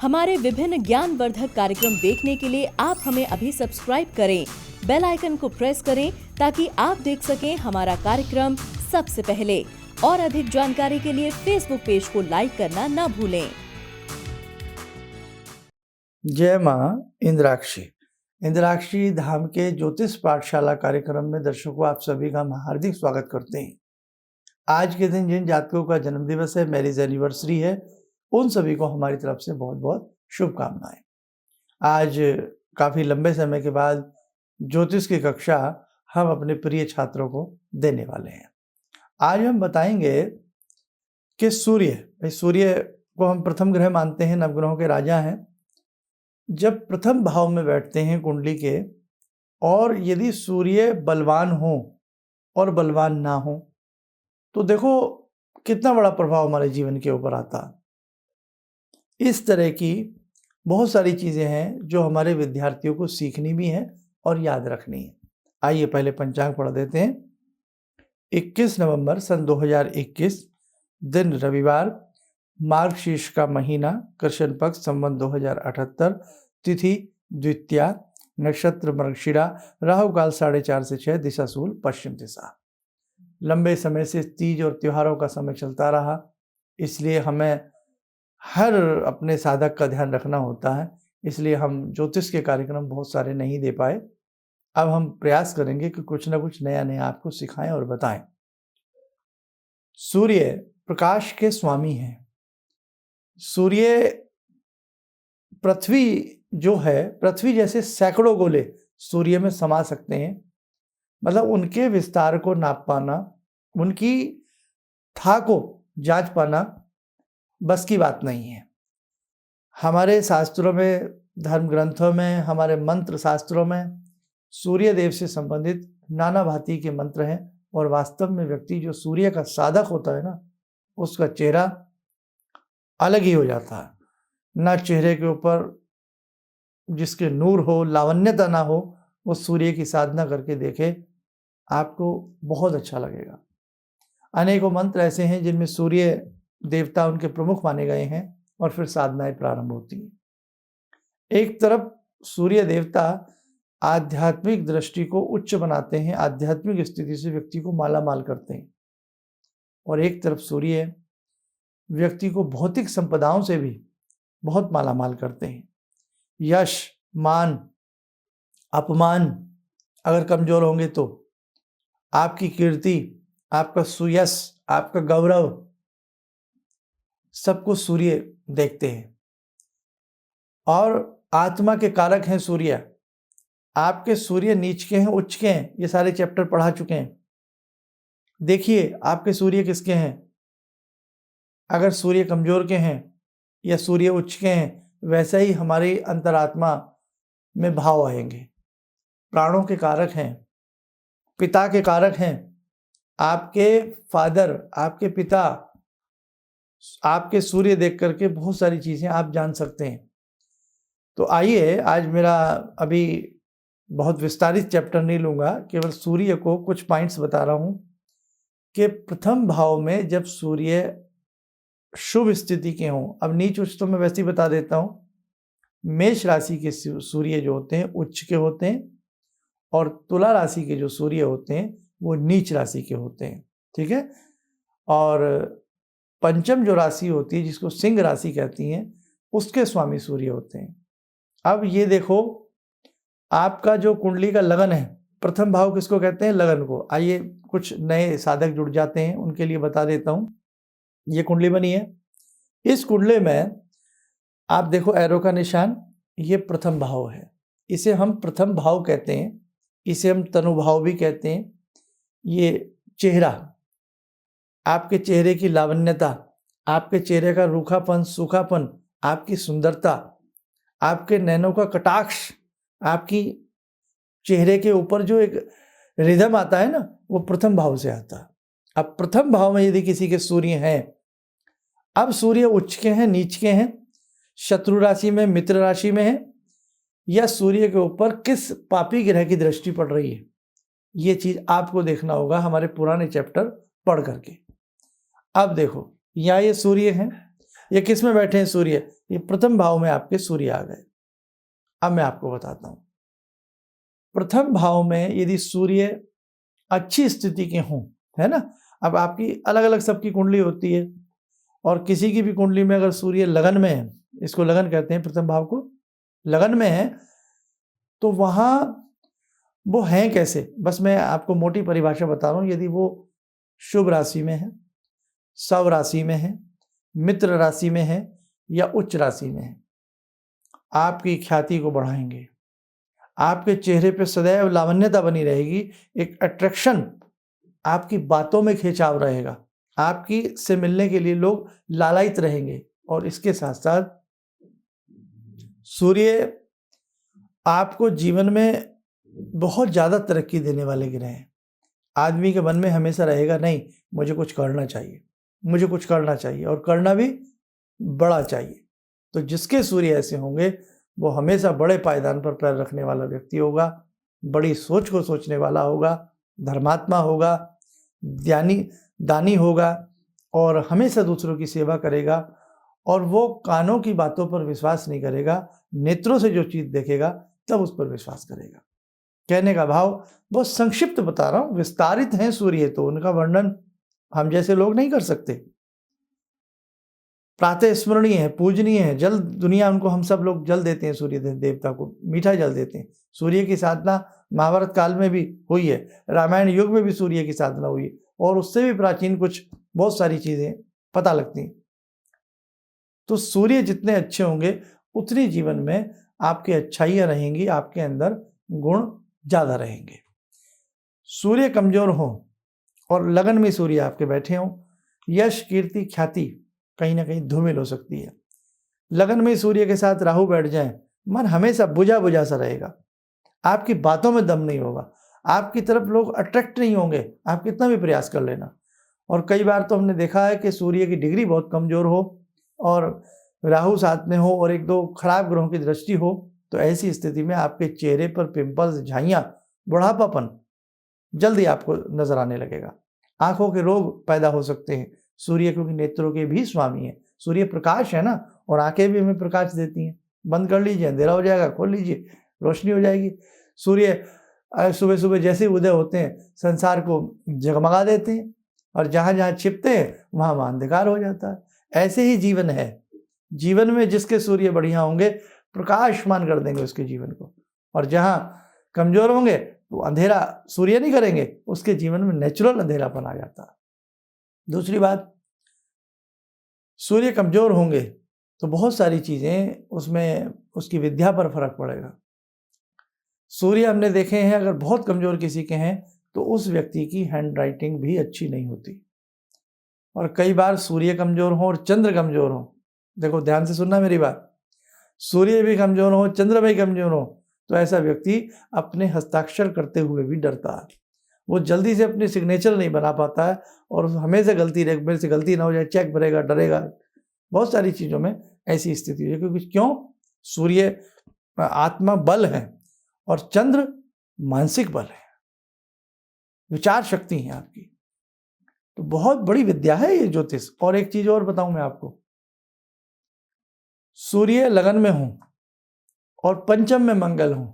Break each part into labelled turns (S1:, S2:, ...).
S1: हमारे विभिन्न ज्ञानवर्धक कार्यक्रम देखने के लिए आप हमें अभी सब्सक्राइब करें, बेल आइकन को प्रेस करें ताकि आप देख सकें हमारा कार्यक्रम सबसे पहले। और अधिक जानकारी के लिए फेसबुक पेज को लाइक करना न भूलें।
S2: जय माँ इंद्राक्षी। इंद्राक्षी धाम के ज्योतिष पाठशाला कार्यक्रम में दर्शकों आप सभी का हम हार्दिक स्वागत करते हैं। आज के दिन जिन जातकों का जन्म दिवस है, मैरिज एनिवर्सरी है, उन सभी को हमारी तरफ से बहुत बहुत शुभकामनाएं। आज काफ़ी लंबे समय के बाद ज्योतिष की कक्षा हम अपने प्रिय छात्रों को देने वाले हैं। आज हम बताएंगे कि सूर्य को हम प्रथम ग्रह मानते हैं, नवग्रहों के राजा हैं। जब प्रथम भाव में बैठते हैं कुंडली के, और यदि सूर्य बलवान हो और बलवान ना हो तो देखो कितना बड़ा प्रभाव हमारे जीवन के ऊपर आता। इस तरह की बहुत सारी चीज़ें हैं जो हमारे विद्यार्थियों को सीखनी भी हैं और याद रखनी है। आइए पहले पंचांग पढ़ देते हैं। 21 नवंबर सन 2021, दिन रविवार, मार्गशीर्ष का महीना, कृष्ण पक्ष, संवत 2078, तिथि द्वितीया, नक्षत्र मृगशिरा, राहु काल 4:30 से 6, दिशा सूल पश्चिम दिशा। लंबे समय से तीज और त्योहारों का समय चलता रहा, इसलिए हमें हर अपने साधक का ध्यान रखना होता है। इसलिए हम ज्योतिष के कार्यक्रम बहुत सारे नहीं दे पाए। अब हम प्रयास करेंगे कि कुछ ना कुछ नया नया आपको सिखाएं और बताएं। सूर्य प्रकाश के स्वामी हैं। सूर्य पृथ्वी जो है, पृथ्वी जैसे सैकड़ों गोले सूर्य में समा सकते हैं। मतलब उनके विस्तार को नाप पाना, उनकी था को जांच पाना बस की बात नहीं है। हमारे शास्त्रों में, धर्म ग्रंथों में, हमारे मंत्र शास्त्रों में सूर्य देव से संबंधित नाना भांति के मंत्र हैं। और वास्तव में व्यक्ति जो सूर्य का साधक होता है ना, उसका चेहरा अलग ही हो जाता है। ना चेहरे के ऊपर जिसके नूर हो, लावण्यता ना हो, वो सूर्य की साधना करके देखे, आपको बहुत अच्छा लगेगा। अनेकों मंत्र ऐसे हैं जिनमें सूर्य देवता उनके प्रमुख माने गए हैं और फिर साधनाएं प्रारंभ होती हैं। एक तरफ सूर्य देवता आध्यात्मिक दृष्टि को उच्च बनाते हैं, आध्यात्मिक स्थिति से व्यक्ति को माला माल करते हैं, और एक तरफ सूर्य व्यक्ति को भौतिक संपदाओं से भी बहुत माला माल करते हैं। यश, मान, अपमान अगर कमजोर होंगे तो आपकी कीर्ति, आपका सुयश, आपका गौरव, सबको सूर्य देखते हैं। और आत्मा के कारक हैं सूर्य। आपके सूर्य नीच के हैं, उच्च के हैं, ये सारे चैप्टर पढ़ा चुके हैं। देखिए आपके सूर्य किसके हैं। अगर सूर्य कमजोर के हैं या सूर्य उच्च के हैं, वैसे ही हमारी अंतरात्मा में भाव आएंगे। प्राणों के कारक हैं, पिता के कारक हैं। आपके फादर, आपके पिता, आपके सूर्य देख करके बहुत सारी चीज़ें आप जान सकते हैं। तो आइए, आज मेरा अभी बहुत विस्तारित चैप्टर नहीं लूँगा, केवल सूर्य को कुछ पॉइंट्स बता रहा हूँ कि प्रथम भाव में जब सूर्य शुभ स्थिति के हों, अब नीच उच्च तो मैं वैसे ही बता देता हूँ। मेष राशि के सूर्य जो होते हैं उच्च के होते हैं, और तुला राशि के जो सूर्य होते हैं वो नीच राशि के होते हैं। ठीक है। और पंचम जो राशि होती है, जिसको सिंह राशि कहती हैं, उसके स्वामी सूर्य होते हैं। अब ये देखो, आपका जो कुंडली का लगन है, प्रथम भाव किसको कहते हैं? लगन को। आइए कुछ नए साधक जुड़ जाते हैं, उनके लिए बता देता हूँ। ये कुंडली बनी है। इस कुंडली में आप देखो एरो का निशान, ये प्रथम भाव है। इसे हम प्रथम भाव कहते हैं, इसे हम तनुभाव भी कहते हैं। ये चेहरा, आपके चेहरे की लावण्यता, आपके चेहरे का रूखापन, सूखापन, आपकी सुंदरता, आपके नैनों का कटाक्ष, आपकी चेहरे के ऊपर जो एक रिदम आता है ना, वो प्रथम भाव से आता है। अब प्रथम भाव में यदि किसी के सूर्य हैं, अब सूर्य उच्च के हैं, नीच के हैं, शत्रु राशि में, मित्र राशि में है, या सूर्य के ऊपर किस पापी ग्रह की दृष्टि पड़ रही है, ये चीज आपको देखना होगा हमारे पुराने चैप्टर पढ़ करके। अब देखो, यहाँ ये सूर्य है, ये किस में बैठे हैं सूर्य? ये प्रथम भाव में आपके सूर्य आ गए। अब मैं आपको बताता हूं, प्रथम भाव में यदि सूर्य अच्छी स्थिति के हों, है ना, अब आपकी अलग अलग सबकी कुंडली होती है, और किसी की भी कुंडली में अगर सूर्य लगन में है, इसको लगन कहते हैं, प्रथम भाव को लगन में है, तो वहां वो हैं कैसे? बस मैं आपको मोटी परिभाषा बता रहा हूं। यदि वो शुभ राशि में है, सव राशि में है, मित्र राशि में है या उच्च राशि में है, आपकी ख्याति को बढ़ाएंगे, आपके चेहरे पे सदैव लावण्यता बनी रहेगी, एक अट्रैक्शन, आपकी बातों में खिंचाव रहेगा, आपकी से मिलने के लिए लोग लालायित रहेंगे। और इसके साथ साथ सूर्य आपको जीवन में बहुत ज़्यादा तरक्की देने वाले ग्रह हैं। आदमी के मन में हमेशा रहेगा, नहीं मुझे कुछ करना चाहिए, मुझे कुछ करना चाहिए, और करना भी बड़ा चाहिए। तो जिसके सूर्य ऐसे होंगे वो हमेशा बड़े पायदान पर पैर रखने वाला व्यक्ति होगा, बड़ी सोच को सोचने वाला होगा, धर्मात्मा होगा, दानी होगा, और हमेशा दूसरों की सेवा करेगा, और वो कानों की बातों पर विश्वास नहीं करेगा, नेत्रों से जो चीज़ देखेगा तब उस पर विश्वास करेगा। कहने का भाव बहुत संक्षिप्त बता रहा हूँ, विस्तारित हैं सूर्य, तो उनका वर्णन हम जैसे लोग नहीं कर सकते। प्रातः स्मरणीय है, पूजनीय है, जल दुनिया उनको, हम सब लोग जल देते हैं सूर्य देवता को, मीठा जल देते हैं। सूर्य की साधना महाभारत काल में भी हुई है, रामायण युग में भी सूर्य की साधना हुई है, और उससे भी प्राचीन कुछ बहुत सारी चीज़ें पता लगती हैं। तो सूर्य जितने अच्छे होंगे उतनी जीवन में आपकी अच्छाइयाँ रहेंगी, आपके अंदर गुण ज़्यादा रहेंगे। सूर्य कमजोर हो और लगन में सूर्य आपके बैठे हों, यश कीर्ति ख्याति कहीं ना कहीं धूमिल हो सकती है। लगन में सूर्य के साथ राहु बैठ जाए, मन हमेशा बुझा बुझा सा रहेगा, आपकी बातों में दम नहीं होगा, आपकी तरफ लोग अट्रैक्ट नहीं होंगे, आप कितना भी प्रयास कर लेना। और कई बार तो हमने देखा है कि सूर्य की डिग्री बहुत कमजोर हो और राहु साथ में हो और एक दो खराब ग्रहों की दृष्टि हो, तो ऐसी स्थिति में आपके चेहरे पर पिंपल्स, झाइयाँ, बुढ़ापापन जल्दी आपको नजर आने लगेगा। आंखों के रोग पैदा हो सकते हैं। सूर्य क्योंकि नेत्रों के भी स्वामी है, सूर्य प्रकाश है ना, और आंखें भी हमें प्रकाश देती हैं। बंद कर लीजिए, अंधेरा हो जाएगा, खोल लीजिए, रोशनी हो जाएगी। सूर्य सुबह सुबह जैसे उदय होते हैं संसार को जगमगा देते हैं, और जहाँ जहाँ छिपते हैं वहाँ अंधकार हो जाता है। ऐसे ही जीवन है, जीवन में जिसके सूर्य बढ़िया होंगे प्रकाशमान कर देंगे उसके जीवन को, और जहाँ कमजोर होंगे तो अंधेरा सूर्य नहीं करेंगे, उसके जीवन में नेचुरल अंधेरापन आ जाता है। दूसरी बात, सूर्य कमजोर होंगे तो बहुत सारी चीजें उसमें उसकी विद्या पर फर्क पड़ेगा। सूर्य हमने देखे हैं अगर बहुत कमजोर किसी के हैं तो उस व्यक्ति की हैंड राइटिंग भी अच्छी नहीं होती। और कई बार सूर्य कमजोर हो और चंद्र कमजोर हो, देखो ध्यान से सुनना मेरी बात, सूर्य भी कमजोर हो, चंद्र भी कमजोर हो, तो ऐसा व्यक्ति अपने हस्ताक्षर करते हुए भी डरता है। वो जल्दी से अपनी सिग्नेचर नहीं बना पाता है, और हमेशा गलती रहे, मेरे से गलती ना हो जाए, चेक भरेगा, डरेगा। बहुत सारी चीज़ों में ऐसी स्थिति है, क्योंकि क्यों, सूर्य आत्मा बल है और चंद्र मानसिक बल है, विचार शक्ति है आपकी। तो बहुत बड़ी विद्या है ये ज्योतिष। और एक चीज और बताऊं मैं आपको, सूर्य लगन में हो और पंचम में मंगल हो,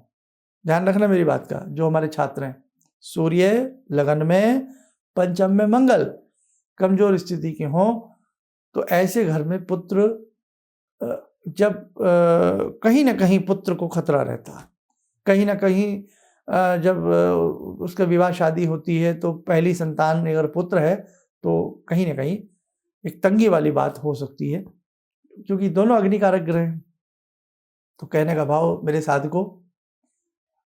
S2: ध्यान रखना मेरी बात का, जो हमारे छात्र हैं, सूर्य लगन में, पंचम में मंगल, कमजोर स्थिति के हो, तो ऐसे घर में पुत्र जब कहीं ना कहीं पुत्र को खतरा रहता है, कहीं ना कहीं जब उसका विवाह शादी होती है तो पहली संतान अगर पुत्र है तो कहीं ना कहीं एक तंगी वाली बात हो सकती है, क्योंकि दोनों अग्निकारक ग्रह हैं। तो कहने का भाव मेरे साधकों,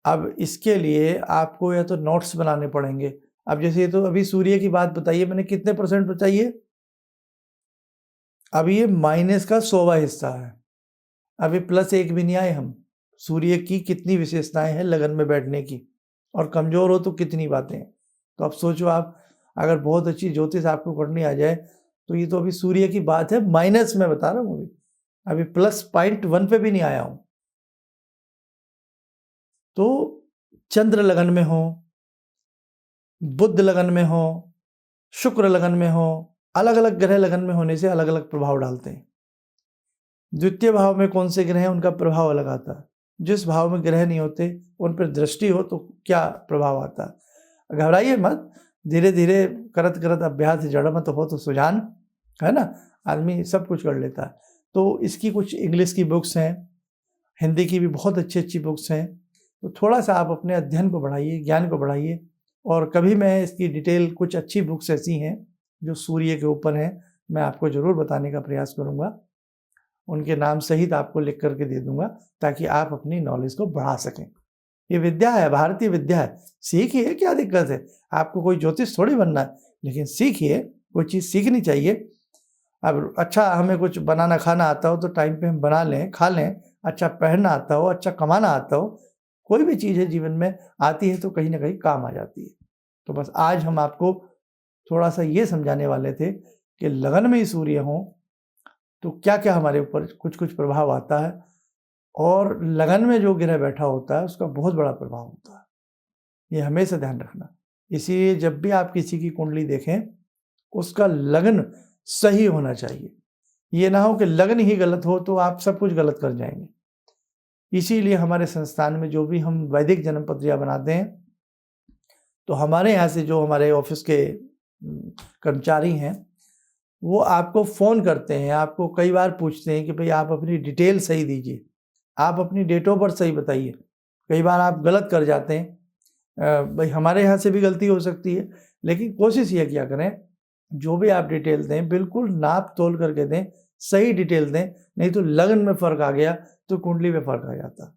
S2: अब इसके लिए आपको या तो नोट्स बनाने पड़ेंगे। अब जैसे तो अभी सूर्य की बात बताइए मैंने, कितने % बताइए, अब ये माइनस का 100वां हिस्सा है, अभी +1 भी नहीं आए हम। सूर्य की कितनी विशेषताएं हैं लगन में बैठने की, और कमजोर हो तो कितनी बातें हैं। तो अब सोचो, आप अगर बहुत अच्छी ज्योतिष आपको करनी आ जाए तो ये तो अभी सूर्य की बात है, माइनस में बता रहा हूँ, अभी +0.1 पे भी नहीं आया हूं। तो चंद्र लगन में हो, बुध लगन में हो, शुक्र लगन में हो, अलग अलग ग्रह लगन में होने से अलग अलग प्रभाव डालते हैं। द्वितीय भाव में कौन से ग्रह हैं उनका प्रभाव अलग आता है। जिस भाव में ग्रह नहीं होते उन पर दृष्टि हो तो क्या प्रभाव आता है। घबराइए मत, धीरे धीरे करत करत अभ्यास जड़ मत हो तो सुजान, है ना, आदमी सब कुछ कर लेता है। तो इसकी कुछ इंग्लिश की बुक्स हैं, हिंदी की भी बहुत अच्छी अच्छी बुक्स हैं। तो थोड़ा सा आप अपने अध्ययन को बढ़ाइए, ज्ञान को बढ़ाइए। और कभी मैं इसकी डिटेल, कुछ अच्छी बुक्स ऐसी हैं जो सूर्य के ऊपर हैं, मैं आपको ज़रूर बताने का प्रयास करूँगा। उनके नाम सहित आपको लिख करके दे दूंगा ताकि आप अपनी नॉलेज को बढ़ा सकें। ये विद्या है, भारतीय विद्या है, सीखिए, क्या दिक्कत है। आपको कोई ज्योतिष थोड़ी बनना है, लेकिन सीखिए, कोई चीज़ सीखनी चाहिए। अब अच्छा हमें कुछ बनाना खाना आता हो तो टाइम पे हम बना लें, खा लें। अच्छा पहनना आता हो, अच्छा कमाना आता हो, कोई भी चीज़ है जीवन में आती है तो कहीं ना कहीं काम आ जाती है। तो बस आज हम आपको थोड़ा सा ये समझाने वाले थे कि लगन में ही सूर्य हों तो क्या क्या हमारे ऊपर कुछ कुछ प्रभाव आता है, और लगन में जो ग्रह बैठा होता है उसका बहुत बड़ा प्रभाव होता है। ये हमेशा ध्यान रखना। इसीलिए जब भी आप किसी की कुंडली देखें, उसका लगन सही होना चाहिए। ये ना हो कि लगन ही गलत हो तो आप सब कुछ गलत कर जाएंगे। इसीलिए हमारे संस्थान में जो भी हम वैदिक जन्म पत्रिका बनाते हैं, तो हमारे यहाँ से जो हमारे ऑफिस के कर्मचारी हैं वो आपको फ़ोन करते हैं, आपको कई बार पूछते हैं कि भाई आप अपनी डिटेल सही दीजिए, आप अपनी डेट ऑफ बर्थ सही बताइए। कई बार आप गलत कर जाते हैं, भाई हमारे यहाँ से भी गलती हो सकती है, लेकिन कोशिश ये किया करें जो भी आप डिटेल दें बिल्कुल नाप तोल करके दें, सही डिटेल दें। नहीं तो लगन में फ़र्क आ गया तो कुंडली में फ़र्क आ जाता।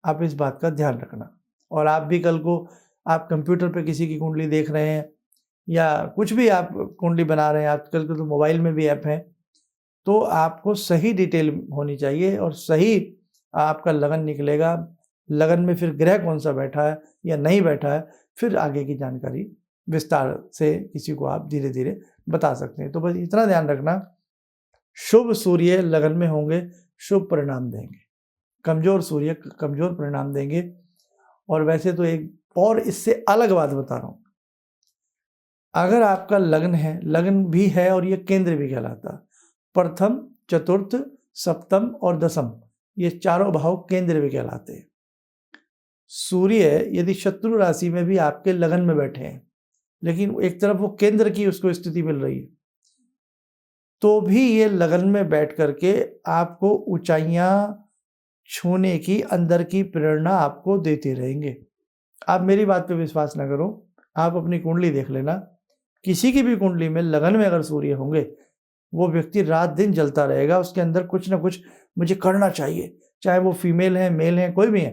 S2: आप इस बात का ध्यान रखना। और आप भी कल को आप कंप्यूटर पे किसी की कुंडली देख रहे हैं या कुछ भी आप कुंडली बना रहे हैं, आजकल के तो मोबाइल में भी ऐप हैं, तो आपको सही डिटेल होनी चाहिए और सही आपका लगन निकलेगा। लगन में फिर ग्रह कौन सा बैठा है या नहीं बैठा है, फिर आगे की जानकारी विस्तार से किसी को आप धीरे धीरे बता सकते हैं। तो बस इतना ध्यान रखना, शुभ सूर्य लगन में होंगे शुभ परिणाम देंगे, कमज़ोर सूर्य कमज़ोर परिणाम देंगे। और वैसे तो एक और इससे अलग बात बता रहा हूँ, अगर आपका लगन है, लगन भी है और ये केंद्र भी कहलाता, प्रथम चतुर्थ सप्तम और दसम ये चारों भाव केंद्र भी कहलाते हैं। सूर्य यदि शत्रु राशि में भी आपके लगन में बैठे हैं, लेकिन एक तरफ वो केंद्र की उसको स्थिति मिल रही है, तो भी ये लगन में बैठ करके आपको ऊंचाइयां छूने की अंदर की प्रेरणा आपको देते रहेंगे। आप मेरी बात पे विश्वास ना करो, आप अपनी कुंडली देख लेना। किसी की भी कुंडली में लगन में अगर सूर्य होंगे, वो व्यक्ति रात दिन जलता रहेगा, उसके अंदर कुछ ना कुछ मुझे करना चाहिए, चाहे वो फीमेल है मेल है कोई भी है,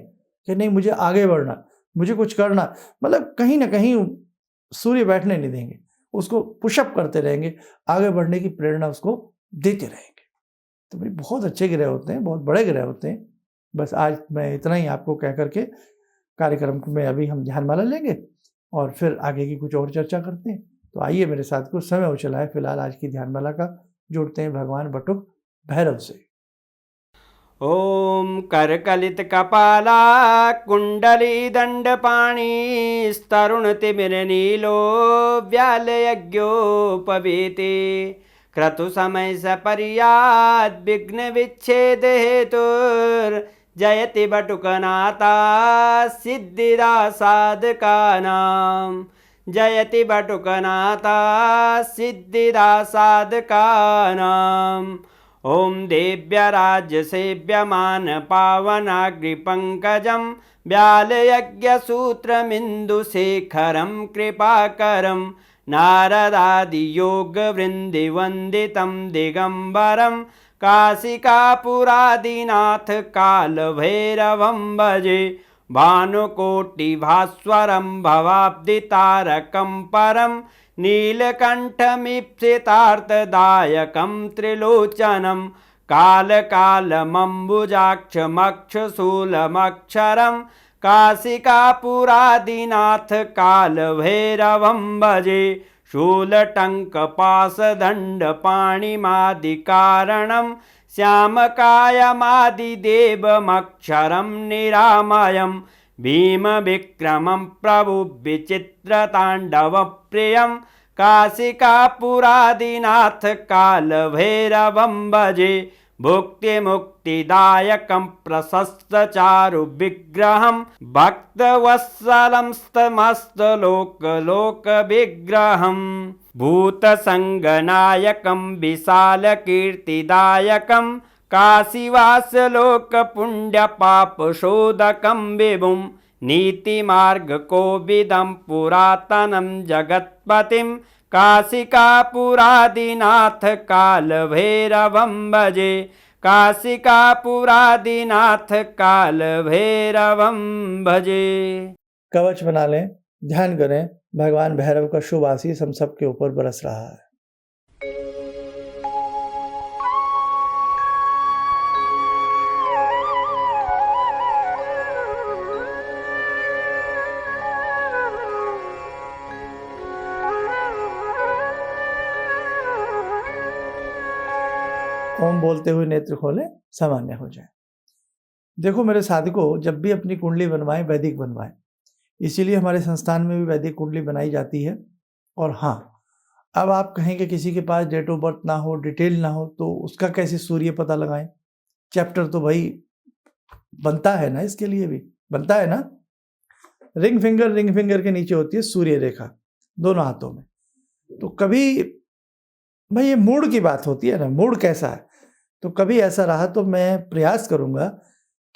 S2: कि नहीं मुझे आगे बढ़ना, मुझे कुछ करना, मतलब कहीं ना कहीं सूर्य बैठने नहीं देंगे, उसको पुशअप करते रहेंगे, आगे बढ़ने की प्रेरणा उसको देते रहेंगे। तो भाई बहुत अच्छे ग्रह होते हैं, बहुत बड़े ग्रह होते हैं। बस आज मैं इतना ही आपको कह करके कार्यक्रम में अभी हम ध्यानमाला लेंगे और फिर आगे की कुछ और चर्चा करते हैं। तो आइए मेरे साथ, कुछ समय हो चला है फिलहाल आज की ध्यानमाला का, जुड़ते हैं भगवान बटुक भैरव से।
S3: ओम करकलित कपाला कुंडली दंडपाणी स्तरुण तिमिर नीलो व्याल यज्ञोपवीते क्रतु समय सपर्याद विघ्न विच्छेद हेतुर जयति बटुकनाथा सिद्धिदा साधकानां जयति बटुकनाथा सिद्धिदा साधकानां। ओम देव्य राज्य सेव्यमान पावनाग्रिपंकजं व्यालयज्ञसूत्रमिन्दुशेखरं कृपाकरं नारदादियोगवृन्दिवन्दितं दिगम्बरं काशिकापुरादिनाथ कालभैरवं भजे भानुकोटिभास्वरं भवाब्दितारकं परं नीलकण्ठमीप्सितार्थदायकं त्रिलोचनं कालकालमम्बुजाक्षमक्षशूलमक्षरं काशिकापुरादिनाथ कालभैरवं भजे शूलटङ्कपाशदण्डपाणिमादिकारणं श्यामकायमादिदेवमक्षरं निरामयं भीमविक्रमं प्रभुविचित्रताण्डवप्रियं काशिकापुरादिनाथ कालभैरवं भजे भुक्तिमुक्तिदायकं प्रशस्तचारुविग्रहं भक्तवत्सलं स्तमस्तलोकलोकविग्रहम् भूतसङ्गनायकं विशालकीर्तिदायकं काशीवासलोकपुण्यपापशोधकं विभुं नीतिमार्गकोविदं पुरातनं जगत्पतिं काशिकापुरादिनाथ कालभैरवं भजे काशिकापुरादिनाथ कालभैरवं भजे।
S2: कवच बना लें, ध्यान करें, भगवान भैरव का शुभ आशीष हम सबके ऊपर बरस रहा है। ओम बोलते हुए नेत्र खोलें, सामान्य हो जाए। देखो मेरे साधकों, जब भी अपनी कुंडली बनवाएं, वैदिक बनवाएं। इसीलिए हमारे संस्थान में भी वैदिक कुंडली बनाई जाती है। और हाँ, अब आप कहें कि किसी के पास डेट ऑफ बर्थ ना हो, डिटेल ना हो, तो उसका कैसे सूर्य पता लगाएं? चैप्टर तो भाई बनता है ना, इसके लिए भी बनता है ना। रिंग फिंगर के नीचे होती है सूर्य रेखा दोनों हाथों में। तो कभी भाई ये मूड की बात होती है ना, मूड कैसा है। तो कभी ऐसा रहा तो मैं प्रयास करूँगा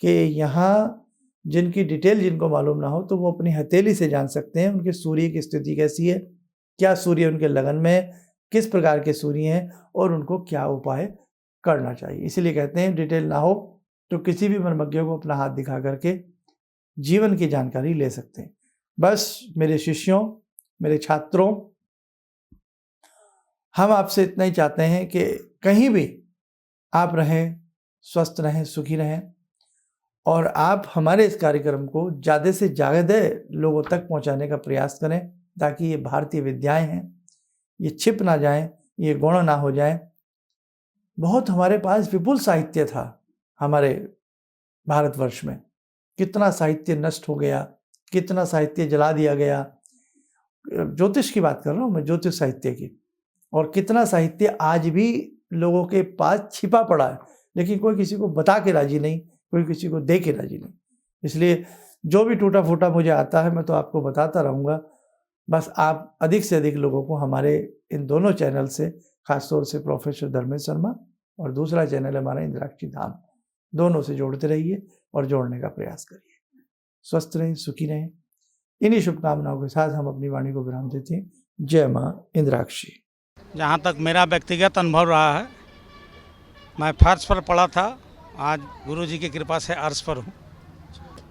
S2: कि यहाँ जिनकी डिटेल जिनको मालूम ना हो तो वो अपनी हथेली से जान सकते हैं उनके सूर्य की स्थिति कैसी है, क्या सूर्य उनके लगन में, किस प्रकार के सूर्य हैं और उनको क्या उपाय करना चाहिए। इसीलिए कहते हैं डिटेल ना हो तो किसी भी मर्मज्ञ को अपना हाथ दिखा करके जीवन की जानकारी ले सकते हैं। बस मेरे शिष्यों, मेरे छात्रों, हम आपसे इतना ही चाहते हैं कि कहीं भी आप रहें, स्वस्थ रहें, सुखी रहें और आप हमारे इस कार्यक्रम को ज़्यादा से ज़्यादा लोगों तक पहुंचाने का प्रयास करें, ताकि ये भारतीय विद्याएं हैं, ये छिप ना जाएं, ये गौण ना हो जाएं। बहुत हमारे पास विपुल साहित्य था हमारे भारतवर्ष में। कितना साहित्य नष्ट हो गया, कितना साहित्य जला दिया गया। ज्योतिष की बात कर रहा हूँ मैं, ज्योतिष साहित्य की। और कितना साहित्य आज भी लोगों के पास छिपा पड़ा है, लेकिन कोई किसी को बता के राजी नहीं, कोई किसी को दे के राजी नहीं। इसलिए जो भी टूटा फूटा मुझे आता है मैं तो आपको बताता रहूँगा। बस आप अधिक से अधिक लोगों को हमारे इन दोनों चैनल से, खासतौर से प्रोफेसर धर्मेंद्र शर्मा और दूसरा चैनल हमारा इंद्राक्षी धाम, दोनों से जोड़ते रहिए और जोड़ने का प्रयास करिए। स्वस्थ रहें, सुखी रहें। इन्हीं शुभकामनाओं के साथ हम अपनी वाणी को विराम देते हैं। जय माँ इंद्राक्षी।
S4: जहाँ तक मेरा व्यक्तिगत अनुभव रहा है, मैं फर्श पर पढ़ा था, आज गुरुजी की कृपा से अर्श पर हूँ।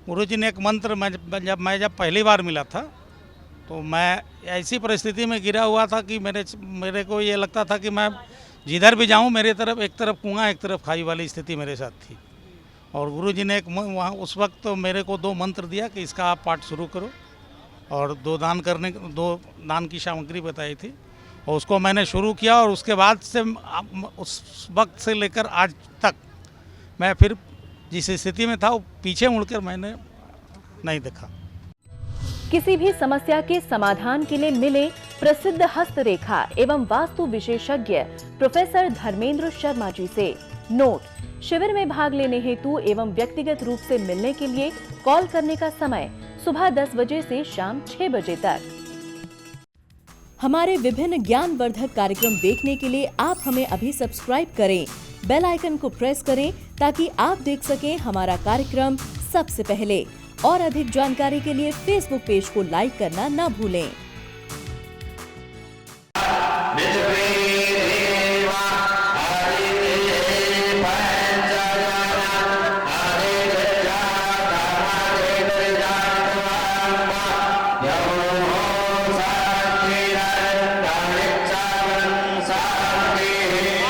S4: गुरुजी ने एक मंत्र जब पहली बार मिला था तो मैं ऐसी परिस्थिति में गिरा हुआ था कि मेरे को ये लगता था कि मैं जिधर भी जाऊँ मेरे तरफ एक तरफ कुआं एक तरफ खाई वाली स्थिति मेरे साथ थी। और गुरुजी ने वहाँ उस वक्त तो मेरे को 2 मंत्र दिया कि इसका आप पाठ शुरू करो, और 2 दान की सामग्री बताई थी और उसको मैंने शुरू किया। और उसके बाद से उस वक्त से लेकर आज तक मैं फिर जिस स्थिति में था वो पीछे मुड़कर मैंने नहीं देखा।
S1: किसी भी समस्या के समाधान के लिए मिले प्रसिद्ध हस्तरेखा एवं वास्तु विशेषज्ञ प्रोफेसर धर्मेंद्र शर्मा जी से। नोट: शिविर में भाग लेने हेतु एवं व्यक्तिगत रूप से मिलने के लिए कॉल करने का समय सुबह 10 बजे से शाम 6 बजे तक। हमारे विभिन्न ज्ञानवर्धक कार्यक्रम देखने के लिए आप हमें अभी सब्सक्राइब करें, बेल आइकन को प्रेस करें ताकि आप देख सकें हमारा कार्यक्रम सबसे पहले। और अधिक जानकारी के लिए फेसबुक पेज को लाइक करना न भूलें।